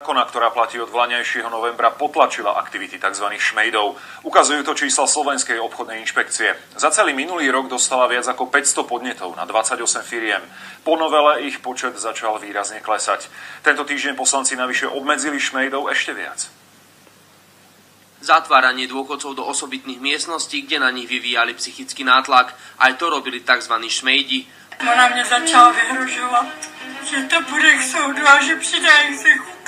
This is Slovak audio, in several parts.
Zákona, ktorá platí od vlaňajšieho novembra, potlačila aktivity tzv. Šmejdov. Ukazujú to čísla Slovenskej obchodnej inšpekcie. Za celý minulý rok dostala viac ako 500 podnetov na 28 firiem. Po novele ich počet začal výrazne klesať. Tento týždeň poslanci navyše obmedzili Šmejdov ešte viac. Zatváranie dôchodcov do osobitných miestností, kde na nich vyvíjali psychický nátlak. Aj to robili tzv. Šmejdi. Ona mě začala vyhrožovat, že to bude k soudu a že přidá exekutor.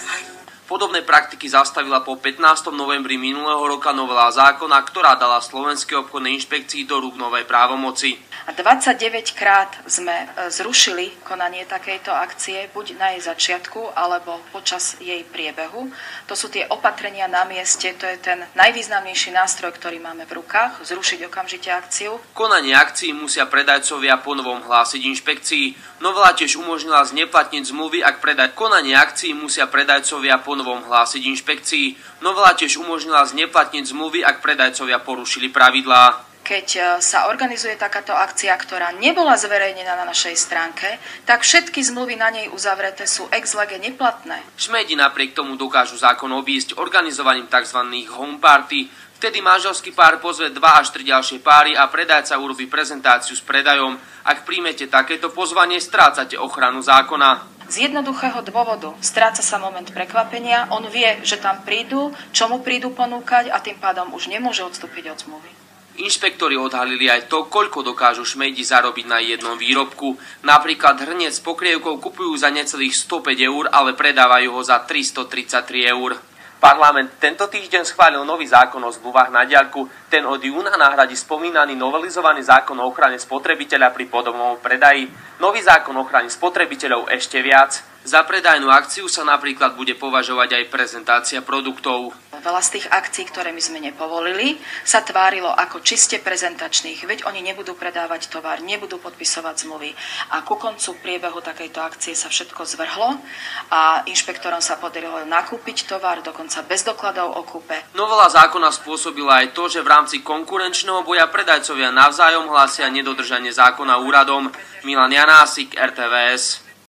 Podobné praktiky zastavila po 15. novembri minulého roka novela zákona, ktorá dala Slovenskej obchodnej inšpekcii do rúk novej právomoci. A 29 krát sme zrušili konanie takejto akcie, buď na jej začiatku, alebo počas jej priebehu. To sú tie opatrenia na mieste, to je ten najvýznamnejší nástroj, ktorý máme v rukách, zrušiť okamžite akciu. Konanie akcií musia predajcovia ponovom hlásiť inšpekcii. Novela tiež umožnila zneplatniť zmluvy, ak konanie akcií musia predajcovia ponovom hlásiť inšpekcii. Novela tiež umožnila zneplatniť zmluvy, ak predajcovia porušili pravidlá. Keď sa organizuje takáto akcia, ktorá nebola zverejnená na našej stránke, tak všetky zmluvy na nej uzavreté sú ex lege neplatné. Šmejdi napriek tomu dokážu zákon obísť organizovaním tzv. Home party. Vtedy manželský pár pozve 2 až 3 ďalšie páry a predajca urobí prezentáciu s predajom. Ak príjmete takéto pozvanie, strácate ochranu zákona. Z jednoduchého dôvodu stráca sa moment prekvapenia, on vie, že tam prídu, čo mu prídu ponúkať a tým pádom už nemôže odstúpiť od zmluvy. Inšpektori odhalili aj to, koľko dokážu šmejdi zarobiť na jednom výrobku. Napríklad hrniec s pokrievkou kupujú za necelých 105 eur, ale predávajú ho za 333 eur. Parlament tento týždeň schválil nový zákon o zmluvách na diaľku. Ten od júna nahradí spomínaný novelizovaný zákon o ochrane spotrebiteľa pri podobnom predaji. Nový zákon o ochrane spotrebiteľov ešte viac. Za predajnú akciu sa napríklad bude považovať aj prezentácia produktov. Veľa z tých akcií, ktoré my sme nepovolili, sa tvárilo ako čiste prezentačných, veď oni nebudú predávať tovar, nebudú podpisovať zmluvy. A ku koncu priebehu takejto akcie sa všetko zvrhlo a inšpektorom sa podarilo nakúpiť tovar, dokonca bez dokladov o kúpe. Novela zákona spôsobila aj to, že v rámci konkurenčného boja predajcovia navzájom hlásia nedodržanie zákona úradom. Milan Janásik, RTVS.